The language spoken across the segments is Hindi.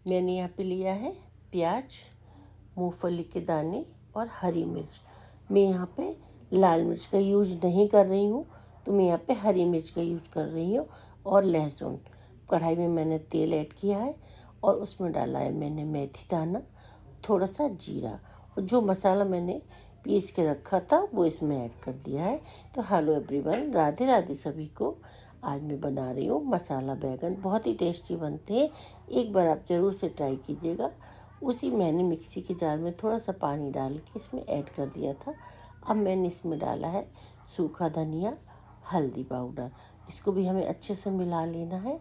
मैंने यहाँ पे लिया है प्याज, मूंगफली के दाने और हरी मिर्च। मैं यहाँ पे लाल मिर्च का यूज़ नहीं कर रही हूँ, तो मैं यहाँ पे हरी मिर्च का यूज़ कर रही हूँ। और लहसुन, कढ़ाई में मैंने तेल ऐड किया है और उसमें डाला है मैंने मेथी दाना, थोड़ा सा जीरा, और जो मसाला मैंने पीस के रखा था वो इसमें ऐड कर दिया है। तो हेलो एवरीवन, राधे राधे सभी को। आज मैं बना रही हूँ मसाला बैगन। बहुत ही टेस्टी बनते हैं, एक बार आप ज़रूर से ट्राई कीजिएगा। उसी मैंने मिक्सी के जार में थोड़ा सा पानी डाल के इसमें ऐड कर दिया था। अब मैंने इसमें डाला है सूखा धनिया, हल्दी पाउडर। इसको भी हमें अच्छे से मिला लेना है।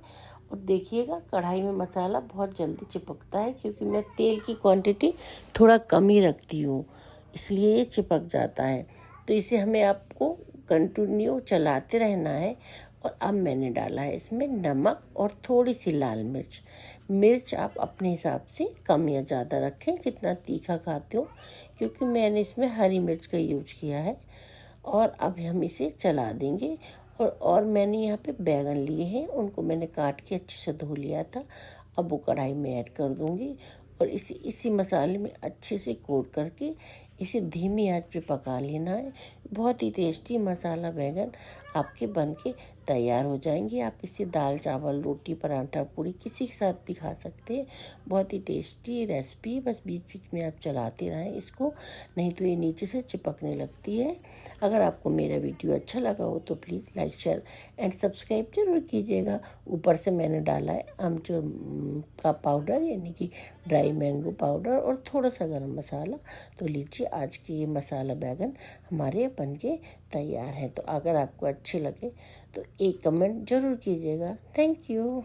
और देखिएगा, कढ़ाई में मसाला बहुत जल्दी चिपकता है, क्योंकि मैं तेल की क्वांटिटी थोड़ा कम ही रखती हूँ, इसलिए ये चिपक जाता है। तो इसे हमें आपको कंटिन्यू चलाते रहना है। और अब मैंने डाला है इसमें नमक और थोड़ी सी लाल मिर्च। मिर्च आप अपने हिसाब से कम या ज़्यादा रखें, जितना तीखा खाते हो, क्योंकि मैंने इसमें हरी मिर्च का यूज किया है। और अब हम इसे चला देंगे। और मैंने यहाँ पे बैगन लिए हैं, उनको मैंने काट के अच्छे से धो लिया था। अब वो कढ़ाई में ऐड कर दूँगी और इसी मसाले में अच्छे से कोट करके इसे धीमी आंच पे पका लेना है। बहुत ही टेस्टी मसाला बैगन आपके बन के तैयार हो जाएंगे। आप इसे दाल चावल, रोटी, पराठा, पूरी किसी के साथ भी खा सकते हैं। बहुत ही टेस्टी रेसिपी, बस बीच बीच में आप चलाते रहें इसको, नहीं तो ये नीचे से चिपकने लगती है। अगर आपको मेरा वीडियो अच्छा लगा हो तो please like, share and subscribe जरूर कीजिएगा। ऊपर से मैंने डाला है आमचूर का पाउडर, यानी कि ड्राई मैंगो पाउडर, और थोड़ा सा गरम मसाला। तो लीजिए, आज के ये मसाला बैगन हमारे बन के तैयार है। तो अगर आपको अच्छे लगे तो एक कमेंट ज़रूर कीजिएगा। Thank you.